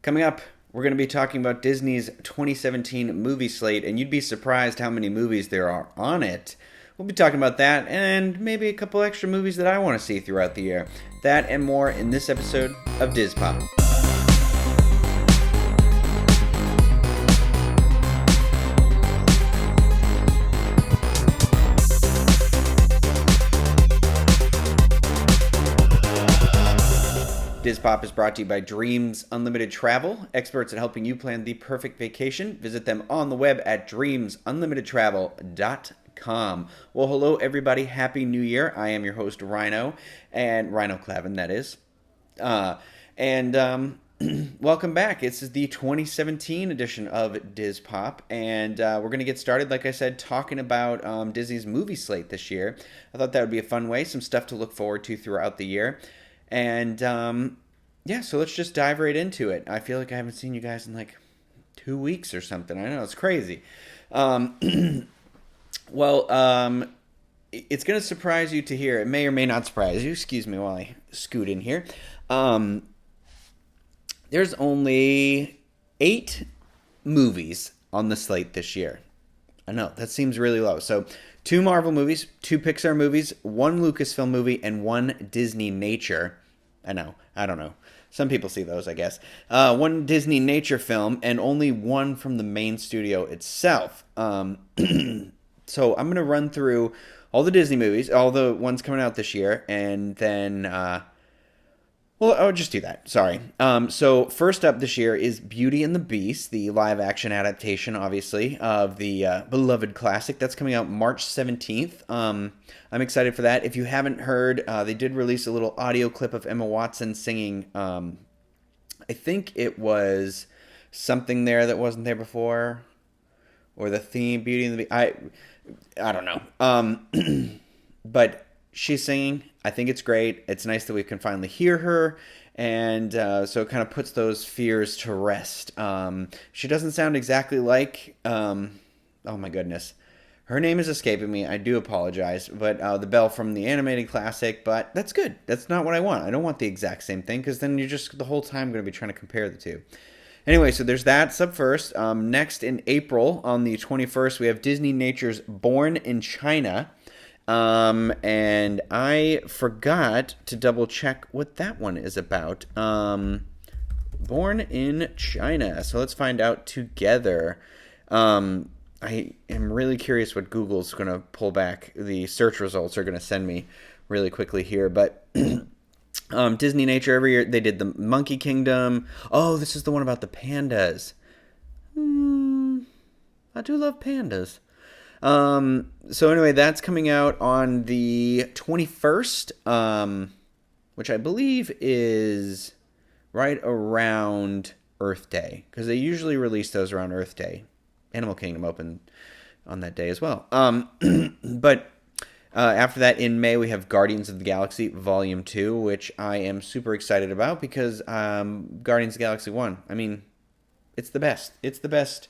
Coming up, we're going to be talking about Disney's 2017 movie slate, and you'd be surprised how many movies there are on it. We'll be talking about that and maybe a couple extra movies that I want to see throughout the year. That and more in this episode of Diz Pop. Diz Pop is brought to you by Dreams Unlimited Travel, experts at helping you plan the perfect vacation. Visit them on the web at dreamsunlimitedtravel.com. Well, hello everybody. Happy New Year. I am your host, Ryno, and Ryno Clavin, that is. Welcome back. This is the 2017 edition of Diz Pop, and we're going to get started, like I said, talking about Disney's movie slate this year. I thought that would be a fun way, some stuff to look forward to throughout the year. And, so let's just dive right into it. I feel like I haven't seen you guys in like 2 weeks or something. I know, it's crazy. It's going to surprise you to hear. It may or may not surprise you. Excuse me while I scoot in here. There's only 8 movies on the slate this year. I know, that seems really low. So 2 Marvel movies, 2 Pixar movies, 1 Lucasfilm movie, and 1 Disney Nature. I know, I don't know. Some people see those, I guess. 1 Disney Nature film, and only 1 from the main studio itself. So I'm going to run through all the Disney movies, all the ones coming out this year, and then... I'll just do that. Sorry. So first up this year is Beauty and the Beast, the live-action adaptation, obviously, of the beloved classic. That's coming out March 17th. I'm excited for that. If you haven't heard, they did release a little audio clip of Emma Watson singing, I think it was something there that wasn't there before, or the theme, Beauty and the Beast. I don't know. But she's singing. I think it's great. It's nice that we can finally hear her, and so it kind of puts those fears to rest. She doesn't sound exactly like, oh my goodness, her name is escaping me. I do apologize, but the Belle from the animated classic, but that's good. That's not what I want. I don't want the exact same thing, because then you're just the whole time going to be trying to compare the two. Anyway, so there's that sub first. Next in April, on the 21st, we have Disney Nature's Born in China. And I forgot to double check what that one is about. Born in China. So let's find out together. I am really curious what Google's going to pull back. The search results are going to send me really quickly here. But Disney Nature, every year they did the Monkey Kingdom. Oh, this is the one about the pandas. I do love pandas. So anyway, that's coming out on the 21st, which I believe is right around Earth Day, because they usually release those around Earth Day. Animal Kingdom opened on that day as well. But after that, in May, we have Guardians of the Galaxy Volume 2, which I am super excited about, because Guardians of the Galaxy 1, I mean, it's the best. It's the best.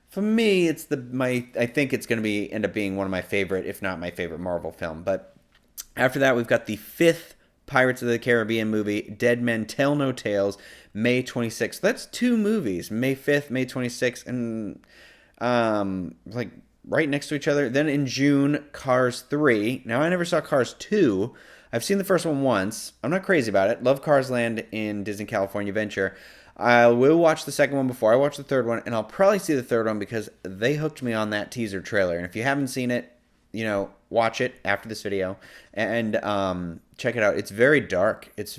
For me, I think it's going to end up being one of my favorite, if not my favorite, Marvel film. But after that, we've got the 5th Pirates of the Caribbean movie, Dead Men Tell No Tales, May 26th. That's 2 movies, May 5th, May 26th, and right next to each other. Then in June, Cars 3. Now, I never saw Cars 2. I've seen the first one once. I'm not crazy about it. Love Cars Land in Disney California Adventure. I will watch the second one before I watch the third one, and I'll probably see the third one because they hooked me on that teaser trailer. And if you haven't seen it, watch it after this video and check it out. It's very dark. It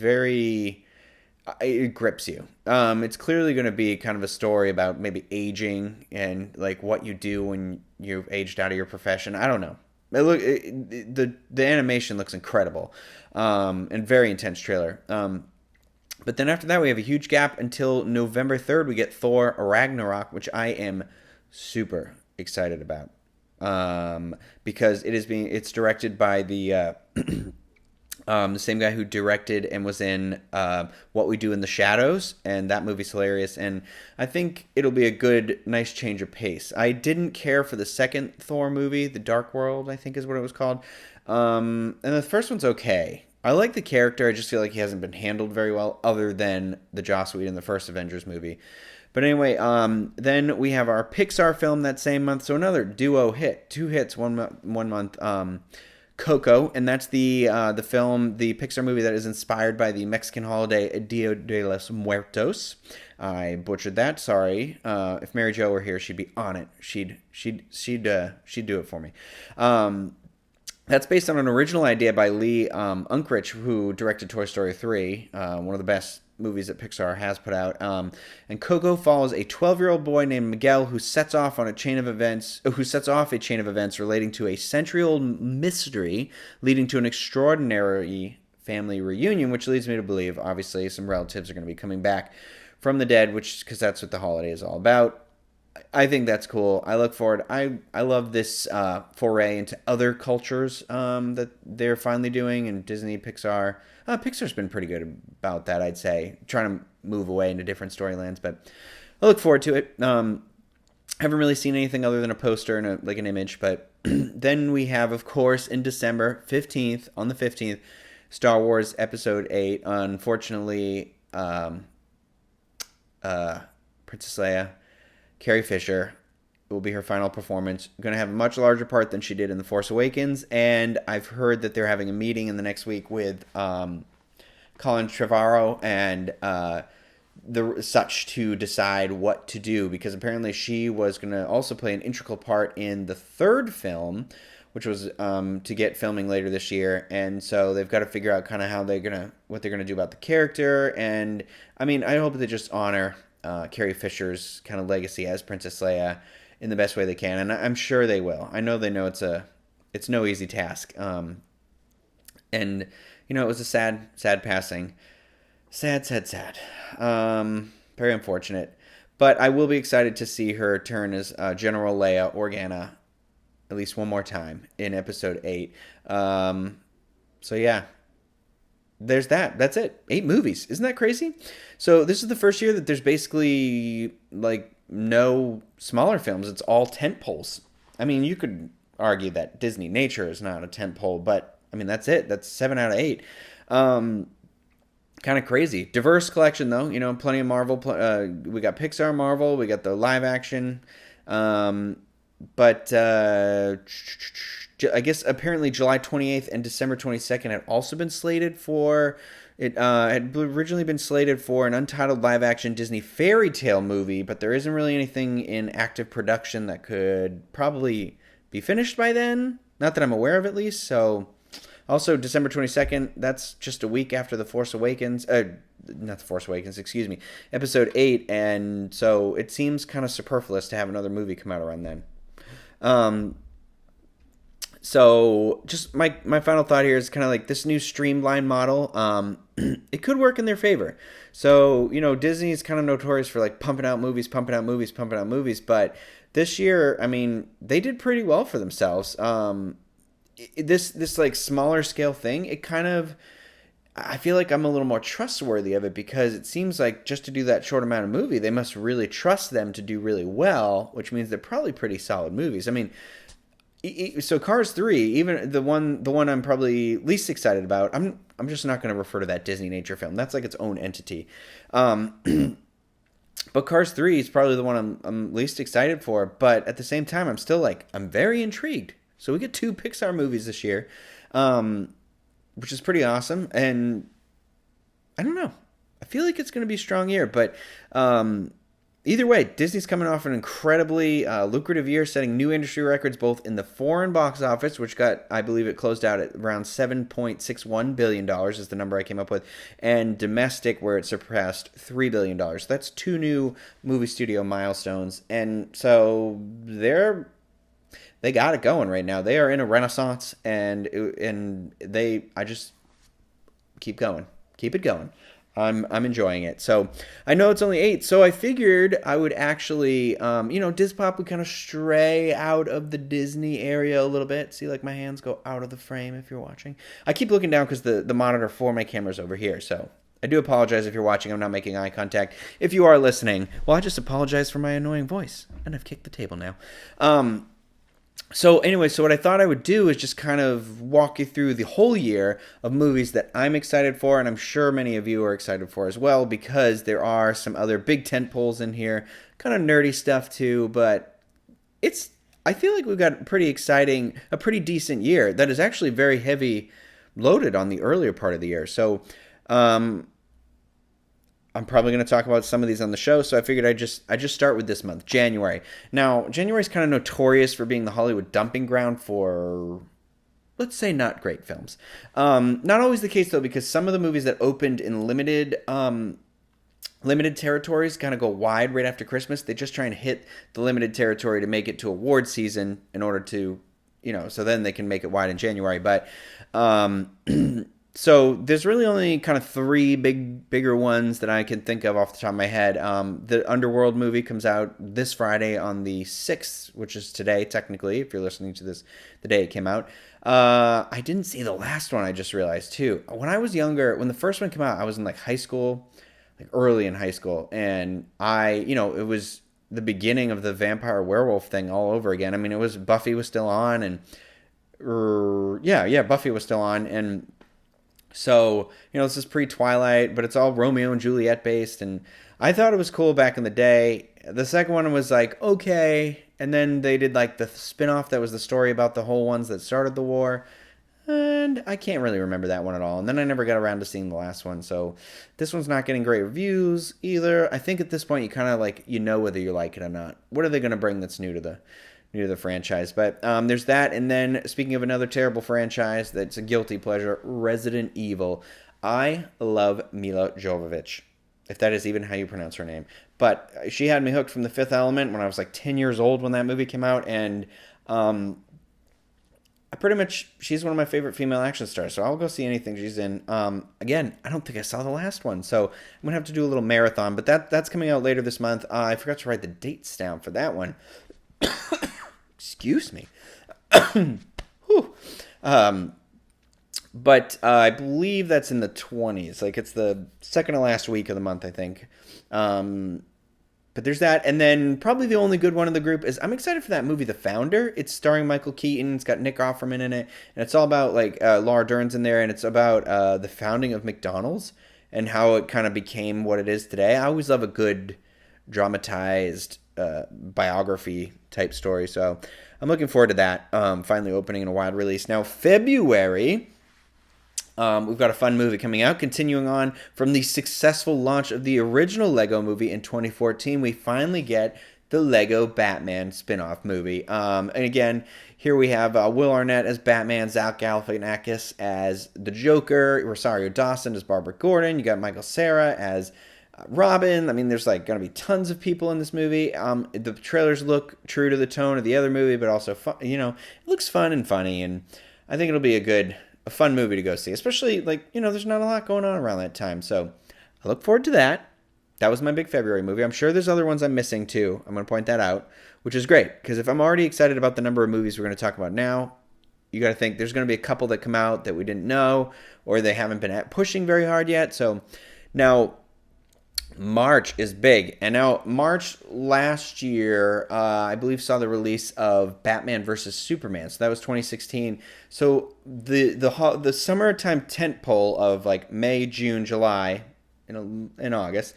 grips you. It's clearly going to be kind of a story about maybe aging and like what you do when you've aged out of your profession. I don't know. The animation looks incredible, and very intense trailer. But then after that, we have a huge gap until November 3rd. We get Thor Ragnarok, which I am super excited about, because it's directed by the same guy who directed and was in What We Do in the Shadows, and that movie's hilarious. And I think it'll be a good, nice change of pace. I didn't care for the second Thor movie, The Dark World, I think is what it was called. And the first one's okay. I like the character. I just feel like he hasn't been handled very well, other than the Joss Whedon in the first Avengers movie. But anyway, then we have our Pixar film that same month. So another duo hit, two hits, 1 month. Coco, and that's the film, the Pixar movie that is inspired by the Mexican holiday Dia de los Muertos. I butchered that. Sorry. If Mary Jo were here, she'd be on it. She'd do it for me. That's based on an original idea by Lee Unkrich, who directed Toy Story 3, one of the best movies that Pixar has put out. And Coco follows a 12-year-old boy named Miguel who sets off a chain of events relating to a century-old mystery leading to an extraordinary family reunion, which leads me to believe, obviously, some relatives are going to be coming back from the dead, because that's what the holiday is all about. I think that's cool. I look forward. I love this foray into other cultures that they're finally doing, and Disney, Pixar. Pixar's been pretty good about that, I'd say, trying to move away into different storylines. But I look forward to it. Haven't really seen anything other than a poster and an image. But then we have, of course, in December 15th, on the 15th, Star Wars Episode 8. Unfortunately, Princess Leia, Carrie Fisher, will be her final performance. Going to have a much larger part than she did in The Force Awakens, and I've heard that they're having a meeting in the next week with Colin Trevorrow and such to decide what to do, because apparently she was going to also play an integral part in the third film, which was to get filming later this year, and so they've got to figure out kind of what they're gonna do about the character. And I mean, I hope they just honor Carrie Fisher's kind of legacy as Princess Leia in the best way they can, and I'm sure they will. I know they know it's no easy task. And it was a sad passing, sad. Very unfortunate, but I will be excited to see her turn as General Leia Organa at least one more time in Episode 8. So yeah. There's that. That's it. 8 movies. Isn't that crazy? So this is the first year that there's basically no smaller films. It's all tentpoles. I mean, you could argue that Disney Nature is not a tentpole, but I mean, that's it. That's 7 out of 8. Kind of crazy. Diverse collection though. Plenty of Marvel. We got Pixar, Marvel. We got the live action. But I guess apparently July 28th and December 22nd had also been slated for. It had originally been slated for an untitled live-action Disney fairy tale movie, but there isn't really anything in active production that could probably be finished by then. Not that I'm aware of, at least. So, also December 22nd, that's just a week after The Force Awakens. Not The Force Awakens, excuse me. Episode 8, and so it seems kind of superfluous to have another movie come out around then. So just my final thought here is kind of like this new streamlined model. It could work in their favor. So, Disney is kind of notorious for pumping out movies. But this year, I mean, they did pretty well for themselves. This smaller scale thing, it kind of, I feel like I'm a little more trustworthy of it, because it seems like just to do that short amount of movie, they must really trust them to do really well, which means they're probably pretty solid movies. I mean, so Cars 3, even the one I'm probably least excited about, I'm just not going to refer to that Disney Nature film. That's its own entity. But Cars 3 is probably the one I'm least excited for. But at the same time, I'm still I'm very intrigued. So we get 2 Pixar movies this year, which is pretty awesome. And I don't know. I feel like it's going to be a strong year. But either way, Disney's coming off an incredibly lucrative year, setting new industry records both in the foreign box office, which I believe it closed out at around $7.61 billion is the number I came up with, and domestic, where it surpassed $3 billion. So that's 2 new movie studio milestones. And so they got it going right now. They are in a renaissance, and I just keep going. Keep it going. I'm enjoying it. So I know it's only 8, so I figured I would actually, Dispop would kind of stray out of the Disney area a little bit. See, my hands go out of the frame if you're watching. I keep looking down because the monitor for my camera is over here. So I do apologize if you're watching. I'm not making eye contact. If you are listening, well, I just apologize for my annoying voice. And I've kicked the table now. So anyway, so what I thought I would do is just kind of walk you through the whole year of movies that I'm excited for, and I'm sure many of you are excited for as well, because there are some other big tent poles in here, kind of nerdy stuff too, but it's I feel like we've got a pretty decent year that is actually very heavy loaded on the earlier part of the year. So um, I'm probably going to talk about some of these on the show, so I figured I just start with this month, January. Now, January is kind of notorious for being the Hollywood dumping ground for, let's say, not great films. Not always the case though, because some of the movies that opened in limited territories kind of go wide right after Christmas. They just try and hit the limited territory to make it to award season in order to, so then they can make it wide in January. But um, so there's really only kind of three bigger ones that I can think of off the top of my head. The Underworld movie comes out this Friday on the 6th, which is today, technically, if you're listening to this the day it came out. I didn't see the last one, I just realized, too. When I was younger, when the first one came out, I was in like high school, like early in high school, and it was the beginning of the vampire werewolf thing all over again. I mean, it was Buffy was still on, and Buffy was still on, and so, this is pre-Twilight, but it's all Romeo and Juliet based, and I thought it was cool back in the day. The second one was like, okay, and then they did like the spin-off that was the story about the whole ones that started the war, and I can't really remember that one at all. And then I never got around to seeing the last one, so this one's not getting great reviews either. I think at this point you kind of like, whether you like it or not. What are they going to bring that's new to the franchise? But there's that, and then speaking of another terrible franchise that's a guilty pleasure, Resident Evil. I love Mila Jovovich, if that is even how you pronounce her name. But she had me hooked from The Fifth Element when I was like 10 years old when that movie came out, and she's one of my favorite female action stars, so I'll go see anything she's in. Again, I don't think I saw the last one, so I'm gonna have to do a little marathon. But that's coming out later this month. I forgot to write the dates down for that one. Excuse me. Whew. But I believe that's in the 20s. Like, it's the second to last week of the month, I think. But there's that. And then probably the only good one in the group is I'm excited for that movie, The Founder. It's starring Michael Keaton. It's got Nick Offerman in it. And it's all about, like, Laura Dern's in there. And it's about the founding of McDonald's and how it kind of became what it is today. I always love a good dramatized biography type story. So I'm looking forward to that finally opening in a wide release. Now, February, we've got a fun movie coming out. Continuing on from the successful launch of the original Lego movie in 2014, we finally get the Lego Batman spin-off movie. And again, here we have Will Arnett as Batman, Zach Galifianakis as the Joker, Rosario Dawson as Barbara Gordon. You got Michael Cera as Robin. I mean, there's like going to be tons of people in this movie. The trailers look true to the tone of the other movie, but also fun, it looks fun and funny, and I think it'll be a fun movie to go see, especially like, there's not a lot going on around that time. So I look forward to that. That was my big February movie. I'm sure there's other ones I'm missing too. I'm going to point that out, which is great, because if I'm already excited about the number of movies we're going to talk about now, you got to think there's going to be a couple that come out that we didn't know, or they haven't been pushing very hard yet. So now March is big, and now March last year, I believe, saw the release of Batman versus Superman. So that was 2016. So the summertime tentpole of like May, June, July, in August,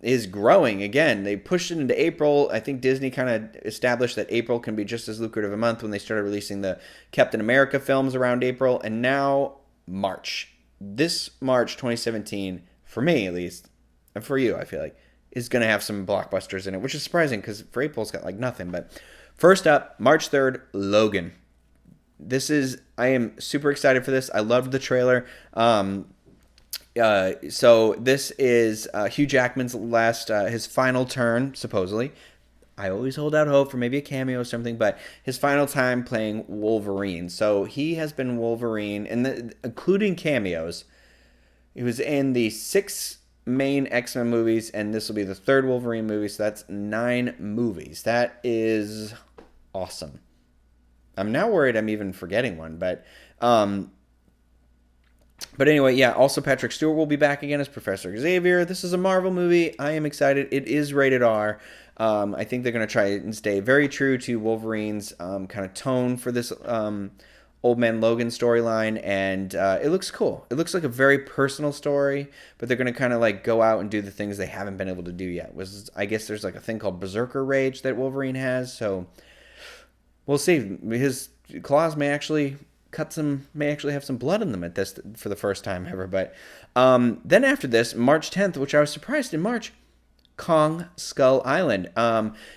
is growing again. They pushed it into April. I think Disney kind of established that April can be just as lucrative a month when they started releasing the Captain America films around April, and now March. This March 2017, for me at least, and for you, I feel like, is going to have some blockbusters in it, which is surprising because for April's got like nothing. But first up, March 3rd, Logan. I am super excited for this. I loved the trailer. So this is Hugh Jackman's his final turn, supposedly. I always hold out hope for maybe a cameo or something, but his final time playing Wolverine. So he has been Wolverine, including cameos. He was in the 6 main X-Men movies, and this will be the 3rd Wolverine movie, so that's 9 movies. That is awesome. I'm now worried I'm even forgetting one, but anyway, yeah, also Patrick Stewart will be back again as Professor Xavier. This is a Marvel movie. I am excited. It is rated R. I think they're going to try and stay very true to Wolverine's kind of tone for this Old Man Logan storyline, and it looks cool. It looks like a very personal story, but they're going to kind of like go out and do the things they haven't been able to do yet. I guess there's like a thing called Berserker Rage that Wolverine has, so we'll see. His claws may actually have some blood in them at this for the first time ever. But then after this, March 10th, which I was surprised in March, Kong Skull Island.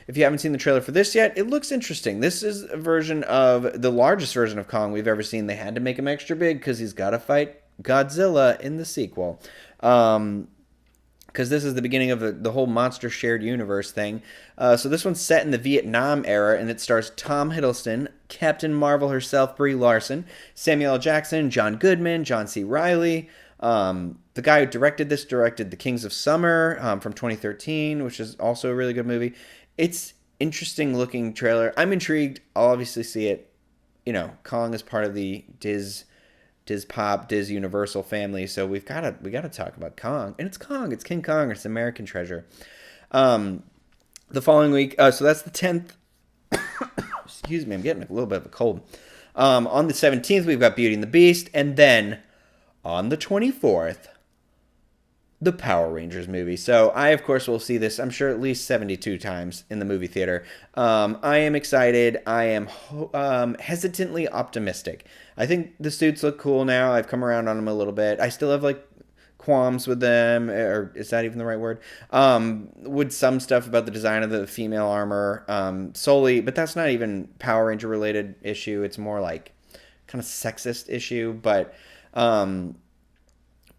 If you haven't seen the trailer for this yet, it looks interesting. This is a version of the largest version of Kong we've ever seen. They had to make him extra big because he's got to fight Godzilla in the sequel. Because this is the beginning of the whole monster shared universe thing. So this one's set in the Vietnam era, and it stars Tom Hiddleston, Captain Marvel herself, Brie Larson, Samuel L. Jackson, John Goodman, John C. Reilly. The guy who directed this directed The Kings of Summer from 2013, which is also a really good movie. It's interesting looking trailer. I'm intrigued. I'll obviously see it. You know, Kong is part of the Diz Pop, Diz Universal family, so we got to talk about Kong. And it's Kong. It's King Kong. It's American treasure. The following week, so that's the 10th. Excuse me, I'm getting a little bit of a cold. On the 17th, we've got Beauty and the Beast, and then on the 24th, the Power Rangers movie. So I, of course, will see this, I'm sure, at least 72 times in the movie theater. I am excited. I am hesitantly optimistic. I think the suits look cool now. I've come around on them a little bit. I still have, like, qualms with them, or is that even the right word? With some stuff about the design of the female armor solely, but that's not even Power Ranger related issue. It's more like kind of sexist issue, but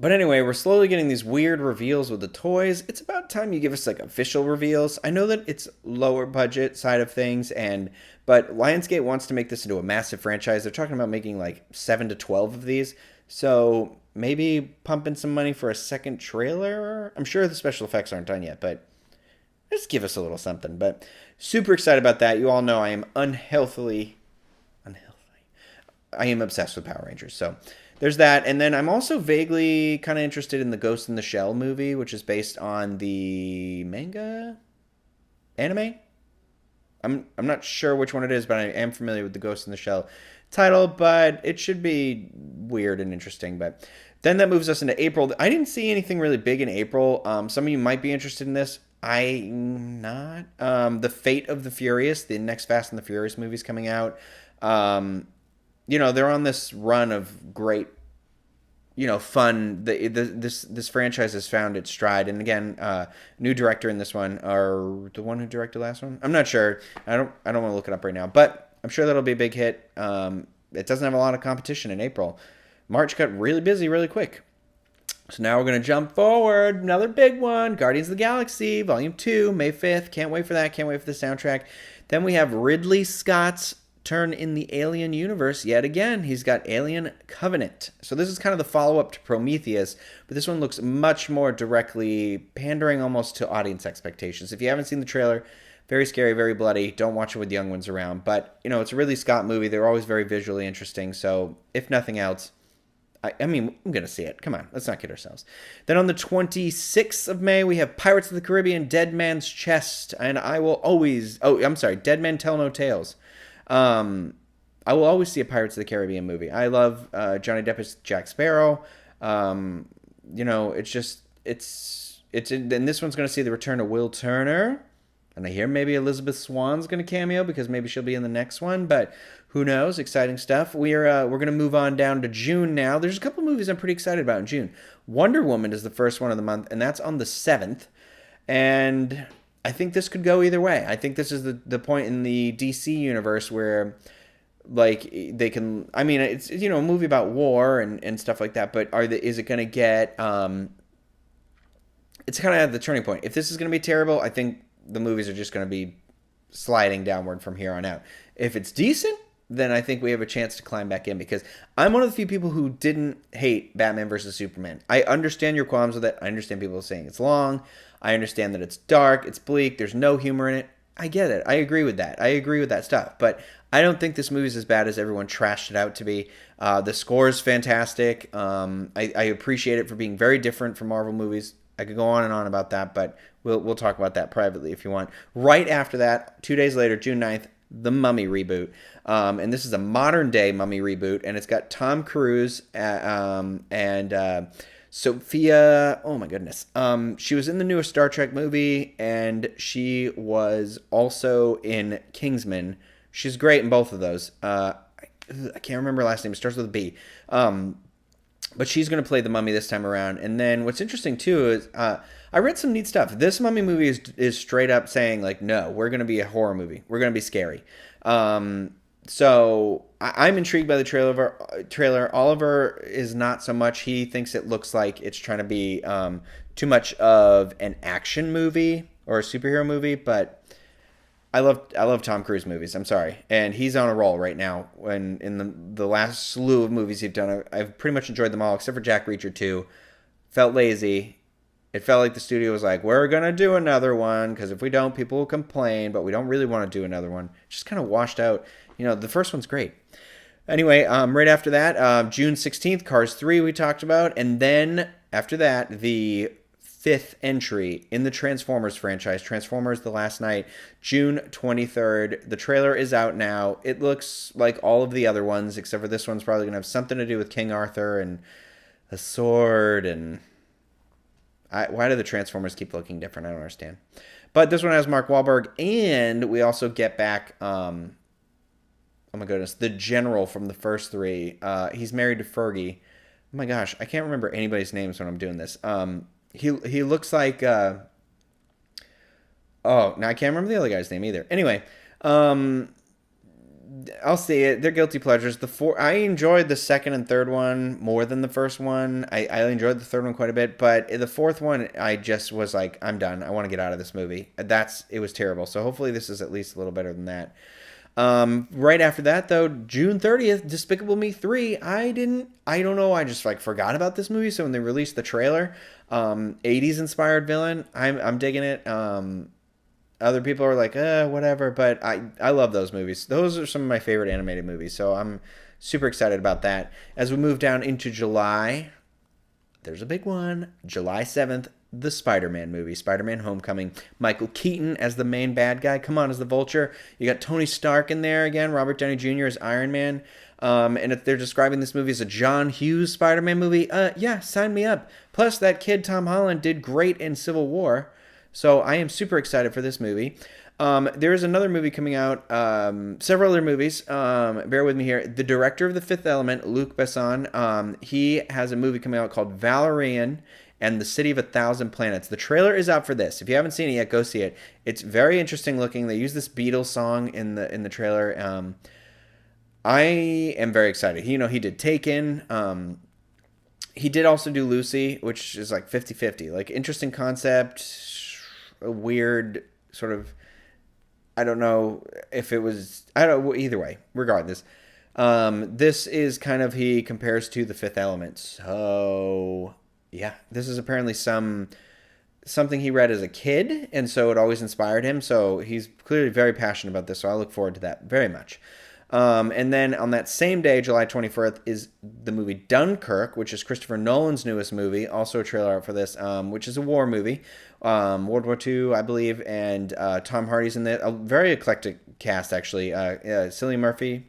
anyway, we're slowly getting these weird reveals with the toys. It's about time you give us like official reveals. I know that it's lower budget side of things, but Lionsgate wants to make this into a massive franchise. They're talking about making like 7 to 12 of these. So maybe pumping some money for a second trailer. I'm sure the special effects aren't done yet, but just give us a little something. But super excited about that. You all know I am unhealthy. I am obsessed with Power Rangers. So there's that. And then I'm also vaguely kind of interested in the Ghost in the Shell movie, which is based on the manga anime. I'm not sure which one it is, but I am familiar with the Ghost in the Shell title, but it should be weird and interesting. But then that moves us into April. I didn't see anything really big in April. Some of you might be interested in this. I'm not. The Fate of the Furious, the next Fast and the Furious movie's coming out. You know, they're on this run of great, you know, fun. This franchise has found its stride. And again, new director in this one, or the one who directed the last one, I'm not sure. I don't want to look it up right now, but I'm sure that'll be a big hit. It doesn't have a lot of competition in April. March got really busy really quick. So now we're going to jump forward. Another big one, Guardians of the Galaxy, Volume 2, May 5th. Can't wait for that. Can't wait for the soundtrack. Then we have Ridley Scott's turn in the Alien universe yet again. He's got Alien Covenant. So this is kind of the follow-up to Prometheus, but this one looks much more directly pandering almost to audience expectations. If you haven't seen the trailer, very scary, very bloody. Don't watch it with young ones around. But, you know, it's a Ridley Scott movie. They're always very visually interesting. So if nothing else, I mean, I'm going to see it. Come on, let's not kid ourselves. Then on the 26th of May, we have Pirates of the Caribbean, Dead Man's Chest. And I will always... Oh, I'm sorry, Dead Men Tell No Tales. I will always see a Pirates of the Caribbean movie. I love Johnny Depp as Jack Sparrow. You know, and this one's going to see the return of Will Turner. And I hear maybe Elizabeth Swan's going to cameo because maybe she'll be in the next one. But who knows? Exciting stuff. We're going to move on down to June now. There's a couple movies I'm pretty excited about in June. Wonder Woman is the first one of the month, and that's on the 7th. And I think this could go either way. I think this is the point in the DC universe where, like, they can... I mean, it's, you know, a movie about war and stuff like that, but is it going to get... It's kind of at the turning point. If this is going to be terrible, I think the movies are just going to be sliding downward from here on out. If it's decent, then I think we have a chance to climb back in, because I'm one of the few people who didn't hate Batman versus Superman. I understand your qualms with it. I understand people saying it's long. I understand that it's dark, it's bleak, there's no humor in it. I get it. I agree with that. I agree with that stuff. But I don't think this movie's as bad as everyone trashed it out to be. The score is fantastic. I appreciate it for being very different from Marvel movies. I could go on and on about that, but we'll talk about that privately if you want. Right after that, 2 days later, June 9th, the Mummy reboot. And this is a modern day Mummy reboot, and it's got Tom Cruise and Sophia. Oh my goodness. She was in the newest Star Trek movie, and she was also in Kingsman. She's great in both of those. I can't remember her last name. It starts with a B. But she's going to play the Mummy this time around. And then what's interesting too is I read some neat stuff. This Mummy movie is straight up saying like, no, we're going to be a horror movie. We're going to be scary. So I'm intrigued by the trailer. Oliver is not so much. He thinks it looks like it's trying to be too much of an action movie or a superhero movie, but I love Tom Cruise movies. I'm sorry, and he's on a roll right now. When in the last slew of movies he's done, I've pretty much enjoyed them all except for Jack Reacher 2. Felt lazy. It felt like the studio was like, we're gonna do another one because if we don't, people will complain. But we don't really want to do another one. Just kind of washed out. The first one's great. Anyway, right after that, June 16th, Cars 3 we talked about, and then after that, the fifth entry in the Transformers franchise, Transformers The Last Night, June 23rd. The trailer is out now. It looks like all of the other ones, except for this one's probably going to have something to do with King Arthur and a sword. And why do the Transformers keep looking different? I don't understand. But this one has Mark Wahlberg, and we also get back, oh my goodness, the General from the first three. He's married to Fergie. Oh my gosh, I can't remember anybody's names when I'm doing this. He looks like now I can't remember the other guy's name either. Anyway, I'll see it. They're guilty pleasures. I enjoyed the second and third one more than the first one. I enjoyed the third one quite a bit, but the fourth one I just was like, I'm done. I want to get out of this movie. It was terrible. So hopefully this is at least a little better than that. Right after that though, June 30th, Despicable Me 3. I don't know, I just forgot about this movie, so when they released the trailer, 80s inspired villain, I'm digging it. Other people are like, whatever, but I love those movies. Those are some of my favorite animated movies, so I'm super excited about that. As we move down into July, there's a big one. July 7th, the Spider-Man movie, Spider-Man Homecoming. Michael Keaton as the main bad guy. Come on, as the Vulture. You got Tony Stark in there again. Robert Downey Jr. as Iron Man. And if they're describing this movie as a John Hughes Spider-Man movie, yeah, sign me up. Plus, that kid Tom Holland did great in Civil War. So I am super excited for this movie. There is another movie coming out, several other movies. Bear with me here. The director of The Fifth Element, Luc Besson, he has a movie coming out called Valerian and the City of a Thousand Planets. The trailer is out for this. If you haven't seen it yet, go see it. It's very interesting looking. They use this Beatles song in the trailer. I am very excited. He did Taken. He did also do Lucy, which is like 50-50. Like, interesting concept, a weird sort of, I don't know if it was, either way, regardless. This is kind of, he compares to The Fifth Element. So, yeah, this is apparently something he read as a kid, and so it always inspired him. So he's clearly very passionate about this, so I look forward to that very much. And then on that same day, July 24th, is the movie Dunkirk, which is Christopher Nolan's newest movie. Also a trailer out for this, which is a war movie. World War II, I believe, and Tom Hardy's in there. A very eclectic cast, actually. Cillian Murphy.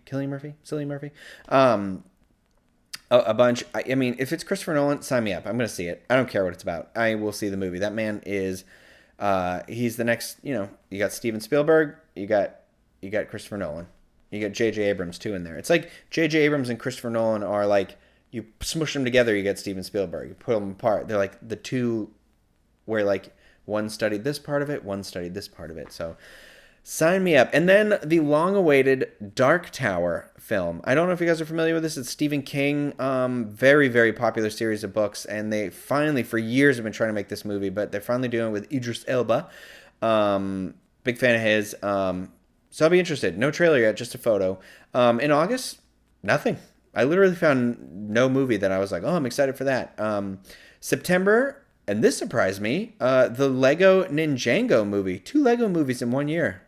A bunch. I mean, if it's Christopher Nolan, sign me up. I'm going to see it. I don't care what it's about. I will see the movie. That man is, he's the next, you got Steven Spielberg, you got Christopher Nolan. You got J.J. Abrams, too, in there. It's like J.J. Abrams and Christopher Nolan are like, you smush them together, you get Steven Spielberg. You put them apart. They're like the two where, like, one studied this part of it, one studied this part of it. So, sign me up. And then the long-awaited Dark Tower film. I don't know if you guys are familiar with this. It's Stephen King. Very, very popular series of books. And they finally, for years, have been trying to make this movie. But they're finally doing it with Idris Elba. Big fan of his. So I'll be interested. No trailer yet, just a photo. In August, nothing. I literally found no movie that I was like, oh, I'm excited for that. September, and this surprised me, the Lego Ninjago movie. 2 Lego movies in 1 year.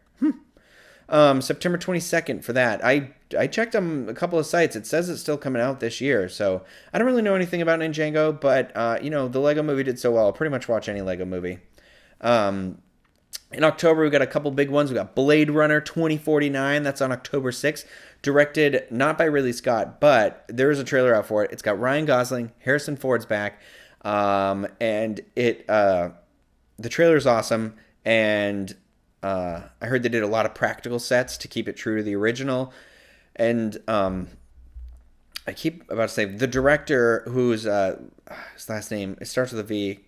September 22nd for that. I checked on a couple of sites. It says it's still coming out this year. So I don't really know anything about Ninjago, but the Lego movie did so well. I'll pretty much watch any Lego movie. Um, in October, we got a couple big ones. We got Blade Runner 2049. That's on October 6th. Directed not by Ridley Scott, but there is a trailer out for it. It's got Ryan Gosling, Harrison Ford's back, and the trailer is awesome. And I heard they did a lot of practical sets to keep it true to the original. And I keep about to say the director, who's his last name, it starts with a V.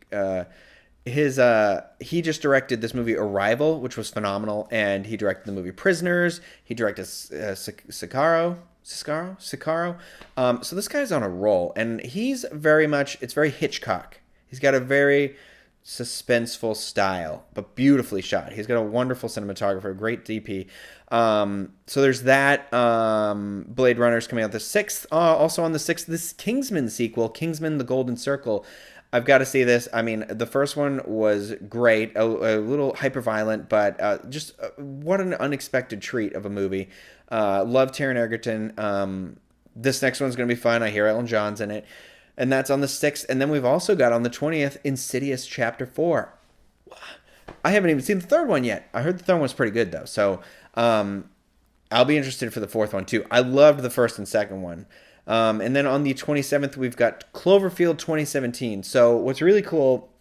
He just directed this movie Arrival, which was phenomenal, and he directed the movie Prisoners. He directed Sicario. So this guy's on a roll, and it's very Hitchcock. He's got a very suspenseful style, but beautifully shot. He's got a wonderful cinematographer, a great DP. So there's that. Blade Runner's coming out the 6th. Also on the 6th, this Kingsman sequel, Kingsman: The Golden Circle. I've got to see this. I mean, the first one was great, a little hyper-violent, but just what an unexpected treat of a movie. Love Taron Egerton. This next one's going to be fun. I hear Elton John's in it. And that's on the 6th. And then we've also got on the 20th, Insidious Chapter 4. I haven't even seen the third one yet. I heard the third one was pretty good, though. So I'll be interested for the fourth one, too. I loved the first and second one. And then on the 27th, we've got Cloverfield 2017. So what's really cool,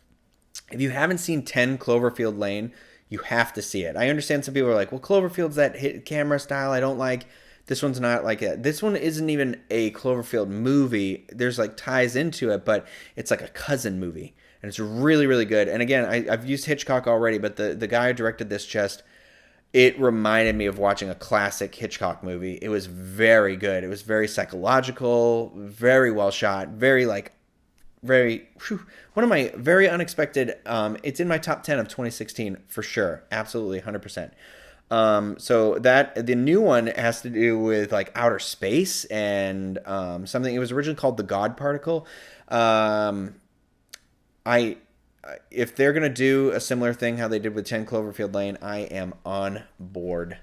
if you haven't seen 10 Cloverfield Lane, you have to see it. I understand some people are like, well, Cloverfield's that hit camera style I don't like. This one's not like it. This one isn't even a Cloverfield movie. There's like ties into it, but it's like a cousin movie. And it's really, really good. And again, I've used Hitchcock already, but the guy who directed this it reminded me of watching a classic Hitchcock movie. It was very good. It was very psychological, very well shot, one of my very unexpected, it's in my top 10 of 2016 for sure. Absolutely, 100%. So that the new one has to do with like outer space and something. It was originally called The God Particle. If they're gonna do a similar thing how they did with 10 Cloverfield Lane, I am on board.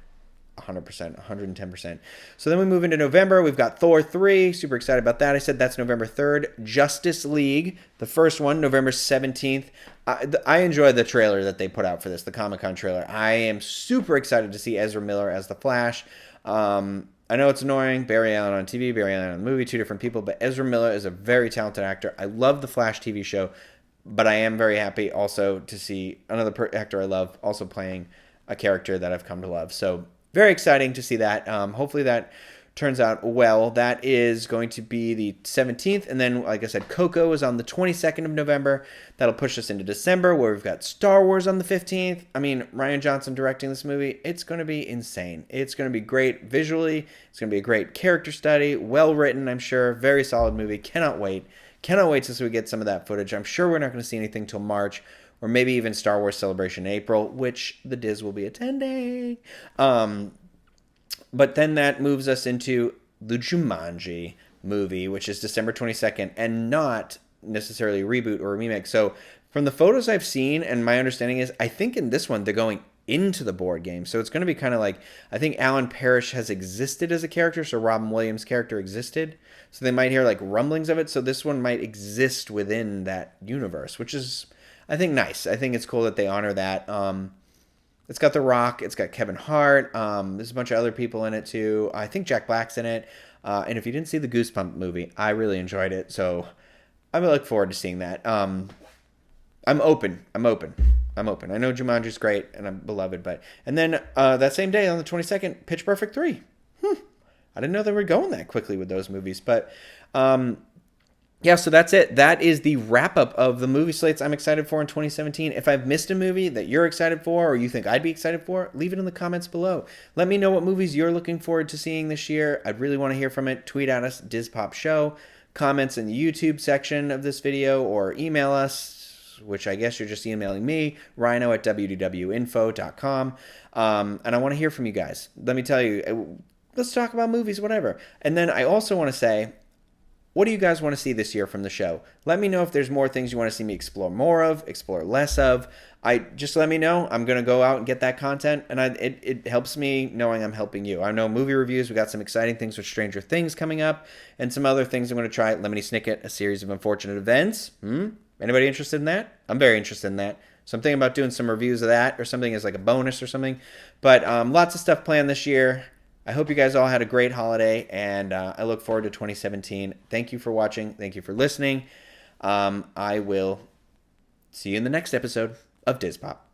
100%, 110%. So then we move into November. We've got Thor 3. Super excited about that. I said that's November 3rd. Justice League, the first one, November 17th. I enjoyed the trailer that they put out for this, the Comic-Con trailer. I am super excited to see Ezra Miller as the Flash. I know it's annoying. Barry Allen on TV, Barry Allen on the movie, two different people. But Ezra Miller is a very talented actor. I love the Flash TV show. But I am very happy also to see another actor I love also playing a character that I've come to love. So very exciting to see that. Hopefully that turns out well. That is going to be the 17th. And then, like I said, Coco is on the 22nd of November. That'll push us into December, where we've got Star Wars on the 15th. I mean, Rian Johnson directing this movie. It's going to be insane. It's going to be great visually. It's going to be a great character study. Well written, I'm sure. Very solid movie. Cannot wait. Cannot wait since we get some of that footage. I'm sure we're not going to see anything till March, or maybe even Star Wars Celebration in April, which the Diz will be attending. But then that moves us into the Jumanji movie, which is December 22nd, and not necessarily a reboot or a remake. So from the photos I've seen, and my understanding is, I think in this one they're going into the board game. So it's going to be kind of like, I think Alan Parrish has existed as a character, so Robin Williams' character existed. So they might hear like rumblings of it. So this one might exist within that universe, which is, I think, nice. I think it's cool that they honor that. It's got The Rock. It's got Kevin Hart. There's a bunch of other people in it too. I think Jack Black's in it. And if you didn't see the Goosebump movie, I really enjoyed it. So I look forward to seeing that. I'm open. I know Jumanji's great and I'm beloved, and then that same day on the 22nd, Pitch Perfect 3. I didn't know they were going that quickly with those movies, but yeah, so that's it. That is the wrap up of the movie slates I'm excited for in 2017. If I've missed a movie that you're excited for or you think I'd be excited for, leave it in the comments below. Let me know what movies you're looking forward to seeing this year. I'd really want to hear from it. Tweet at us, DizPopShow. Comments in the YouTube section of this video, or email us, which I guess you're just emailing me, Ryno at www.info.com. And I want to hear from you guys. Let me tell you, let's talk about movies, whatever. And then I also want to say, what do you guys want to see this year from the show? Let me know if there's more things you want to see me explore more of, explore less of. Just let me know. I'm gonna go out and get that content, and it helps me knowing I'm helping you. I know movie reviews. We got some exciting things with Stranger Things coming up, and some other things I'm gonna try. Lemony Snicket, A Series of Unfortunate Events. Anybody interested in that? I'm very interested in that. So I'm thinking about doing some reviews of that or something as like a bonus or something. But lots of stuff planned this year. I hope you guys all had a great holiday, and I look forward to 2017. Thank you for watching. Thank you for listening. I will see you in the next episode of Diz Pop.